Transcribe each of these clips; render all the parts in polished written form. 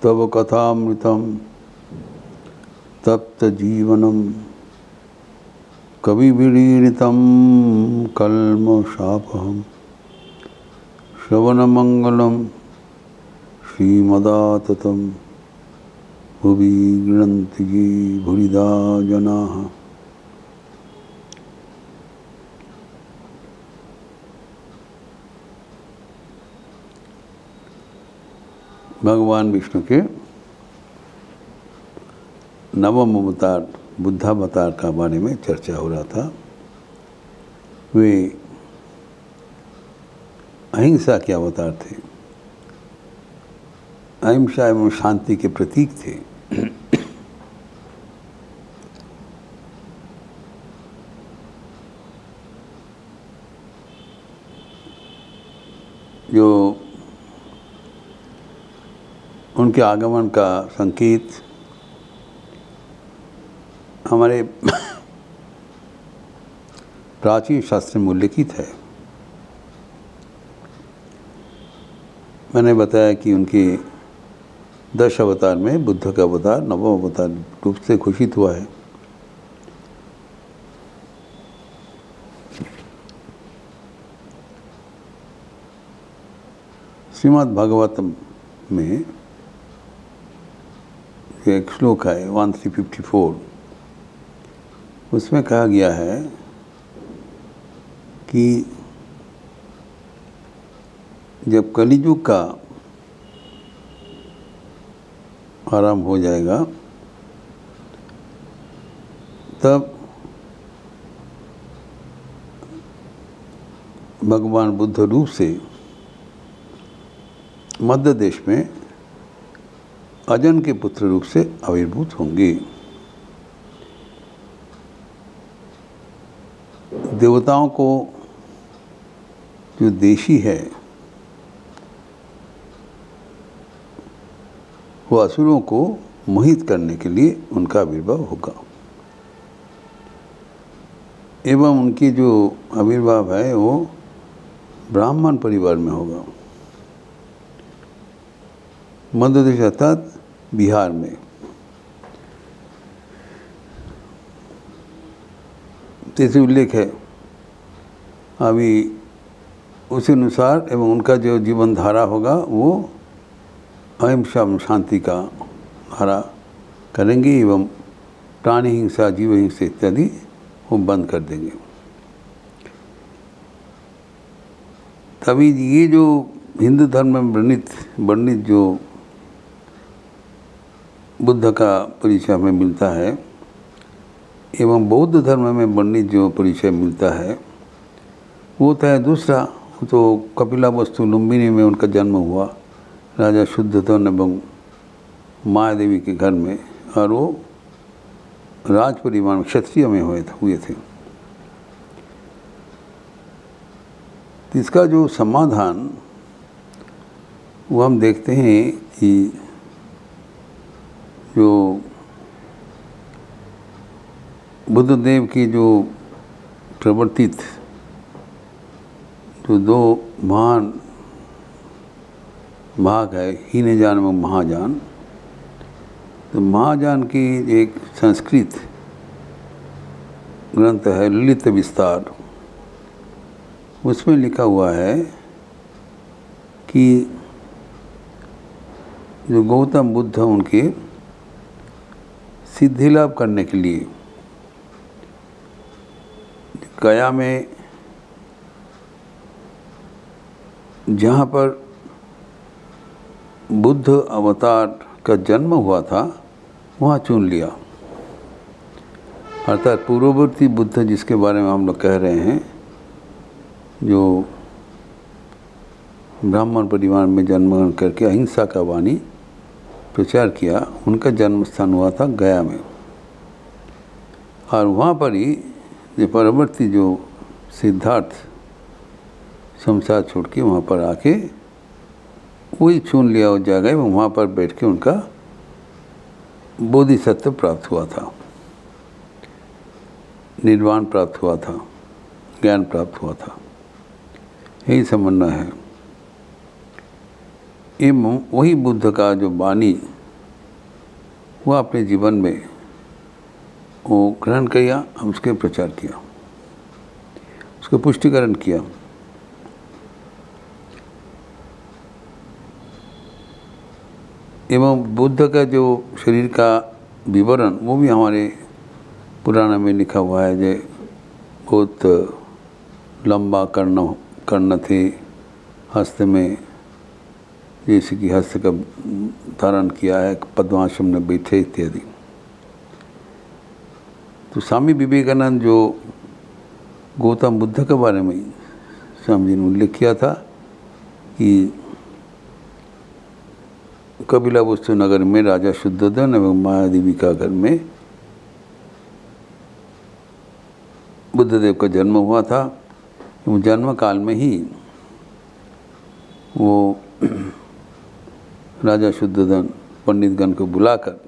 तव कथामृतं तप्त जीवनम कविभिरीडितं कल्मषापहं श्रवणमंगलं श्रीमदाततं भुवि गृह्णन्ति ये भूरिदा जनाः। भगवान विष्णु के नवम अवतार बुद्धावतार का बारे में चर्चा हो रहा था। वे अहिंसा के अवतार थे, अहिंसा एवं शांति के प्रतीक थे। जो उनके आगमन का संकेत हमारे प्राचीन शास्त्र में उल्लिखित है। मैंने बताया कि उनके 10 अवतार में बुद्ध का अवतार नवम अवतार रूप से घोषित हुआ है। श्रीमद् भागवतम में एक श्लोक है 1354, उसमें कहा गया है कि जब कलियुग का आरंभ हो जाएगा तब भगवान बुद्ध रूप से मध्य देश में अजन के पुत्र रूप से आविर्भूत होंगे। देवताओं को जो देशी है वो असुरों को मोहित करने के लिए उनका आविर्भाव होगा एवं उनकी जो आविर्भाव है वो ब्राह्मण परिवार में होगा, मध्य देश अर्थात बिहार में। जैसे उल्लेख है अभी उसी अनुसार एवं उनका जो जीवन धारा होगा वो अहिंसा शांति का धारा करेंगे एवं प्राणी हिंसा जीव हिंसा इत्यादि वो बंद कर देंगे। तभी ये जो हिंदू धर्म में वर्णित जो बुद्ध का परिचय हमें मिलता है एवं बौद्ध धर्म में वर्णित जो परिचय मिलता है वो तो है दूसरा। तो कपिलावस्तु लुम्बिनी में उनका जन्म हुआ राजा शुद्धोधन एवं माया देवी के घर में, और वो राज परिवार में क्षत्रिय में हुए थे। इसका जो समाधान वो हम देखते हैं कि जो बुद्धदेव की जो प्रवर्तित जो 2 महान भाग है हीनयान एवं महायान, तो महायान की एक संस्कृत ग्रंथ है ललित विस्तार, उसमें लिखा हुआ है कि जो गौतम बुद्ध उनके सिद्धि लाभ करने के लिए गया में जहाँ पर बुद्ध अवतार का जन्म हुआ था वहाँ चुन लिया। अर्थात पूर्ववर्ती बुद्ध जिसके बारे में हम लोग कह रहे हैं, जो ब्राह्मण परिवार में जन्म ग्रहण करके अहिंसा का वाणी प्रचार किया, उनका जन्म स्थान हुआ था गया में। और वहाँ पर ही जो परवर्ती जो सिद्धार्थ संसार छोड़ के वहाँ पर आके वही चुन लिया उस जगह, वहाँ पर बैठ के उनका बोधिसत्व प्राप्त हुआ था, निर्वाण प्राप्त हुआ था, ज्ञान प्राप्त हुआ था। यही समझना है। एवं वही बुद्ध का जो वाणी वो अपने जीवन में वो ग्रहण किया, उसके प्रचार किया, उसका पुष्टिकरण किया। एवं बुद्ध का जो शरीर का विवरण वो भी हमारे पुराण में लिखा हुआ है। जो बहुत लंबा कर्ण थे, हस्त में जैसे कि हस्त का धारण किया है, पद्माश्रम में बैठे इत्यादि। तो स्वामी विवेकानंद जो गौतम बुद्ध के बारे में स्वामी जी ने उल्लेख किया था कि कपिलावस्तु नगर में राजा शुद्धोधन एवं मायादेवी का घर में बुद्धदेव का जन्म हुआ था। जन्म काल में ही वो राजा शुद्धोधन पंडितगण को बुलाकर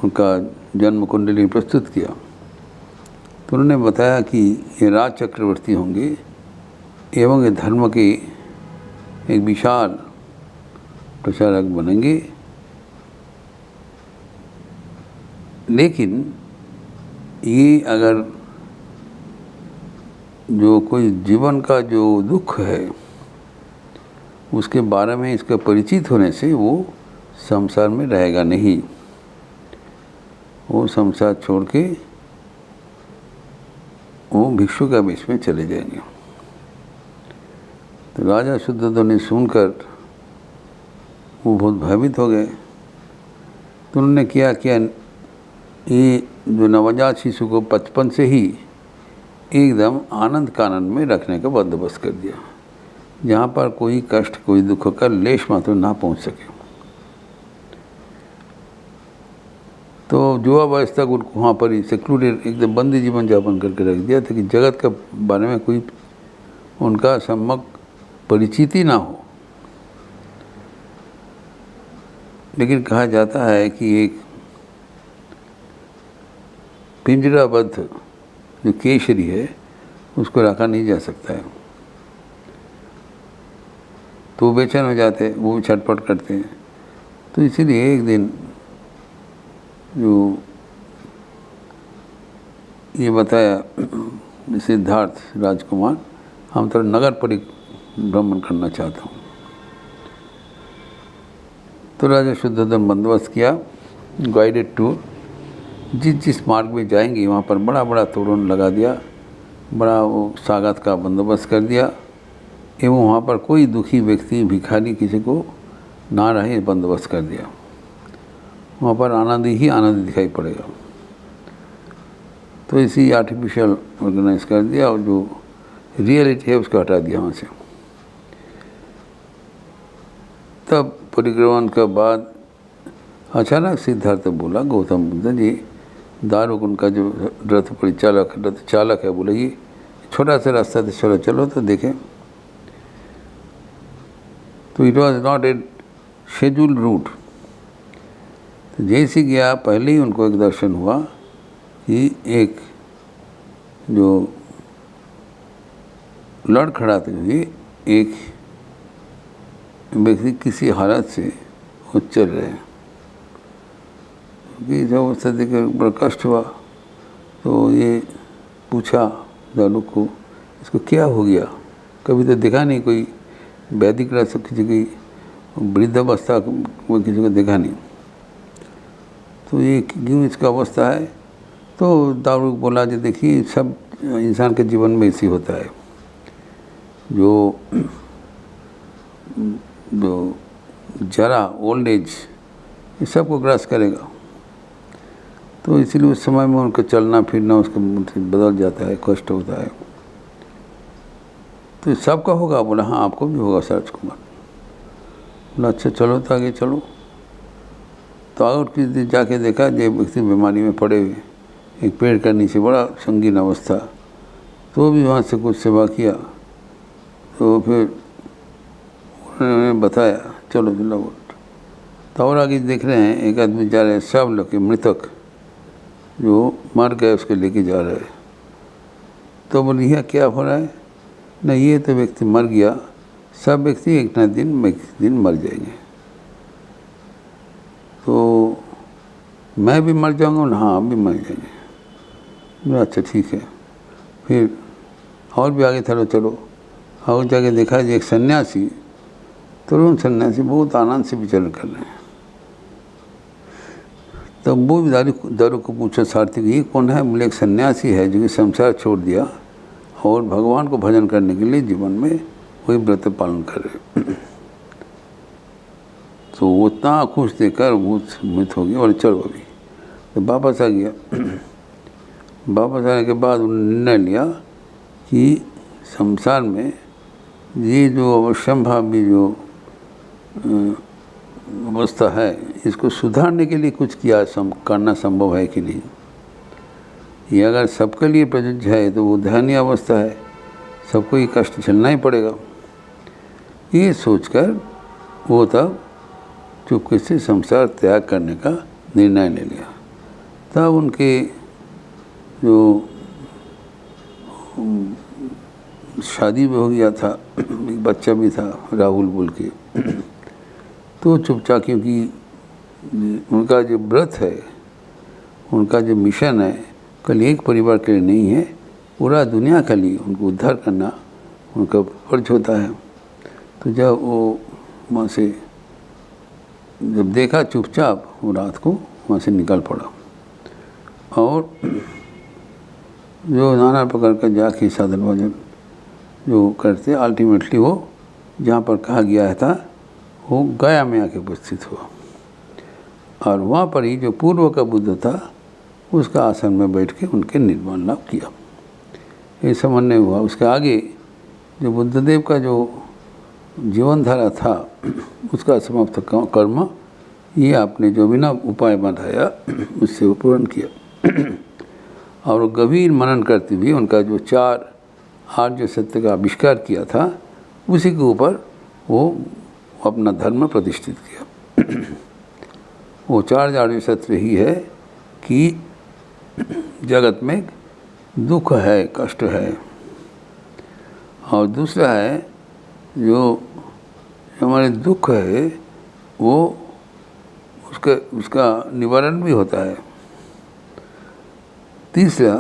उनका जन्म कुंडली प्रस्तुत किया। तो उन्होंने बताया कि ये राज चक्रवर्ती होंगे एवं ये धर्म के एक विशाल प्रचारक बनेंगे, लेकिन ये अगर जो कोई जीवन का जो दुख है उसके बारे में इसका परिचित होने से वो संसार में रहेगा नहीं, वो संसार छोड़ के वो भिक्षु का वेश में चले जाएंगे। तो राजा शुद्धोधन ने सुनकर वो बहुत भयभीत हो गए। तो उन्होंने क्या किया, ये जो नवजात शिशु को बचपन से ही एकदम आनंद कानन में रखने का बंदोबस्त कर दिया, जहाँ पर कोई कष्ट कोई दुख का लेश मात्र ना पहुँच सके। तो युवावस्था को उनको वहाँ पर ही सेक्लूडेड एकदम बंदी जीवन यापन करके रख दिया था कि जगत के बारे में कोई उनका सम्यक परिचिति ना हो। लेकिन कहा जाता है कि एक पिंजराबद्ध जो केसरी है उसको रखा नहीं जा सकता है, तो वो बेचैन हो जाते हैं, वो भी छटपट करते हैं। तो इसीलिए एक दिन जो ये बताया सिद्धार्थ राजकुमार, हम तो नगर परिभ्रमण करना चाहता हूँ। तो राजा शुद्धोधन बंदोबस्त किया, गाइडेड टूर, जिस मार्ग में जाएंगे वहाँ पर बड़ा बड़ा तोरण लगा दिया, बड़ा वो स्वागत का बंदोबस्त कर दिया एवं वहाँ पर कोई दुखी व्यक्ति भिखारी किसी को ना रहे बंदोबस्त कर दिया। वहाँ पर आनंद ही आनंद दिखाई पड़ेगा। तो इसी आर्टिफिशियल ऑर्गेनाइज कर दिया और जो रियलिटी है उसको हटा दिया वहाँ से। तब परिक्रमण के बाद अचानक सिद्धार्थ बोला, गौतम बुद्ध जी, दारुक उनका जो रथ चालक है, बोले ये छोटा सा रास्ता से चलो तो देखें। तो it was not a scheduled route. तो जैसे गया पहले ही उनको एक दर्शन हुआ कि एक जो लड़खड़ाते हुए एक व्यक्ति किसी हालत से वो चल रहे हैं। कि जब अवस्था देखकर बड़ा कष्ट हुआ तो ये पूछा दालू को, इसको क्या हो गया, कभी तो देखा नहीं, कोई वैदिक राज किसी की वृद्धावस्था को किसी को देखा नहीं, तो ये क्यों इसका अवस्था है। तो दारू बोला जी देखिए सब इंसान के जीवन में ऐसी होता है, जो जरा ओल्ड एज ये सबको ग्रास करेगा। तो इसीलिए उस समय में उनका चलना फिरना उसका बदल जाता है, कष्ट होता है। तो सबका होगा, बोला हाँ आपको भी होगा सरज कुमार। बोला अच्छा चलो तो आगे चलो। तो आगे किस दिन जाके देखा जो व्यक्ति बीमारी में पड़े हुए एक पेड़ का नीचे, बड़ा संगीन अवस्था। तो भी वहाँ से कुछ सेवा किया। तो फिर उन्होंने बताया चलो चलो। तो और आगे देख रहे हैं एक आदमी जा रहे हैं, सब लोग के मृतक जो मर गए उसके लेके जा रहे हैं। तो बोले यह क्या हो रहा है, नहीं ये तो व्यक्ति मर गया, सब व्यक्ति एक ना दिन मर जाएंगे। तो मैं भी मर जाऊँगा ना, हाँ आप भी मर जाएंगे। बोला अच्छा ठीक है। फिर और भी आगे चलो चलो, और जाके देखा जी एक सन्यासी, तरुण सन्यासी बहुत आनंद से विचरण कर रहे हैं। तब वो दारू को पूछा सारथी ये कौन है? बोले एक सन्यासी है जो कि संसार छोड़ दिया और भगवान को भजन करने के लिए जीवन में वही व्रत पालन कर रहे। तो वो इतना खुश देखकर वो मृत हो गया और चलो अभी। तो वापस आ गया। वापस आने के बाद उन्होंने निर्णय लिया कि संसार में ये जो अवश्यंभावी जो अवस्था है इसको सुधारने के लिए कुछ करना संभव है कि नहीं। ये अगर सबके लिए प्रযোज्य है तो वो दयनीय अवस्था है, सबको ये कष्ट झेलना ही पड़ेगा। ये सोचकर वो तब चुपके से संसार त्याग करने का निर्णय ले लिया। तब उनके जो शादी भी हो गया था, एक बच्चा भी था राहुल बोल के। तो चुपचाप, क्योंकि उनका जो व्रत है, उनका जो मिशन है कल एक परिवार के लिए नहीं है, पूरा दुनिया के लिए उनको उद्धार करना उनका फर्ज होता है। तो जब वो वहाँ से जब देखा चुपचाप, वो रात को वहाँ से निकल पड़ा और जो नाना प्रकार का जाके साधन भजन जो करते, अल्टीमेटली वो जहाँ पर कहा गया था वो गया में आके उपस्थित हुआ। और वहाँ पर ही जो पूर्व का बुद्ध था उसका आसन में बैठ के उनके निर्वाण लाभ किया। ये समझ हुआ। उसके आगे जो बुद्धदेव का जो जीवन धारा था उसका समाप्त कर्म ये आपने जो बिना उपाय बताया उससे वो पूर्ण किया। और गंभीर मनन करते हुए उनका जो 4 आर्य सत्य का आविष्कार किया था उसी के ऊपर वो अपना धर्म प्रतिष्ठित किया। वो 4 आर्य सत्य ही है कि जगत में दुख है, कष्ट है, और दूसरा है जो हमारे दुख है वो उसका निवारण भी होता है। तीसरा,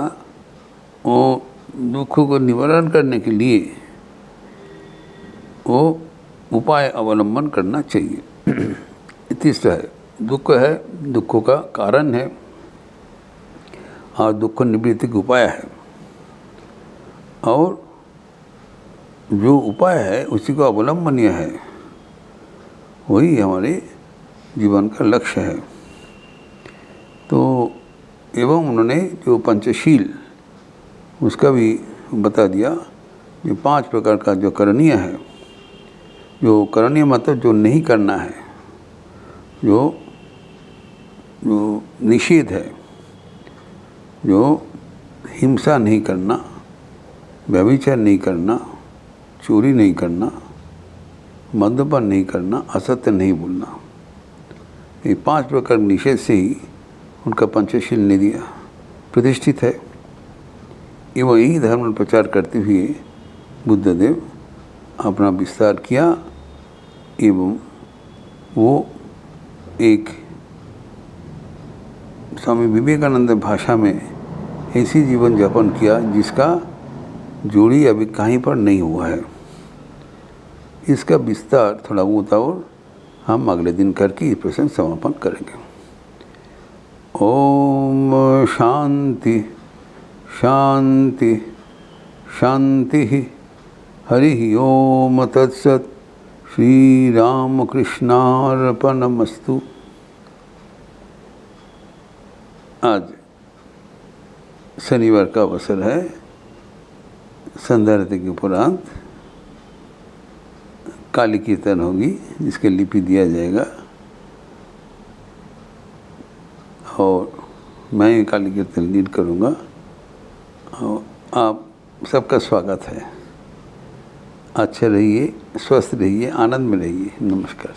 वो दुखों को निवारण करने के लिए वो उपाय अवलंबन करना चाहिए। तीसरा है दुख है, दुखों का कारण है और दुख निवृत्ति का उपाय है। और जो उपाय है उसी को अवलंबनीय है, वही हमारे जीवन का लक्ष्य है। तो एवं उन्होंने जो पंचशील उसका भी बता दिया। जो 5 प्रकार का जो करणीय है, जो करणीय मतलब जो नहीं करना है, जो निषेध है, जो हिंसा नहीं करना, व्यभिचार नहीं करना, चोरी नहीं करना, मद्यपान नहीं करना, असत्य नहीं बोलना, ये 5 प्रकार निषेध से ही उनका पंचशील निधि प्रतिष्ठित है। एवं यही धर्म प्रचार करते हुए बुद्धदेव अपना विस्तार किया एवं वो एक स्वामी विवेकानंद भाषा में ऐसी जीवन यापन किया जिसका जोड़ी अभी कहीं पर नहीं हुआ है। इसका विस्तार थोड़ा बहुत और हम अगले दिन करके इस प्रसंग समापन करेंगे। ओम शांति शांति शांति। हरि ओम तत्सत। श्री राम कृष्णार्पणमस्तु। आज शनिवार का अवसर है। संध्या आरती के उपरांत काली कीर्तन होगी, जिसके लिपि दिया जाएगा और मैं ही काली कीर्तन लीड करूँगा। और आप सबका स्वागत है। अच्छे रहिए, स्वस्थ रहिए, आनंद में रहिए। नमस्कार।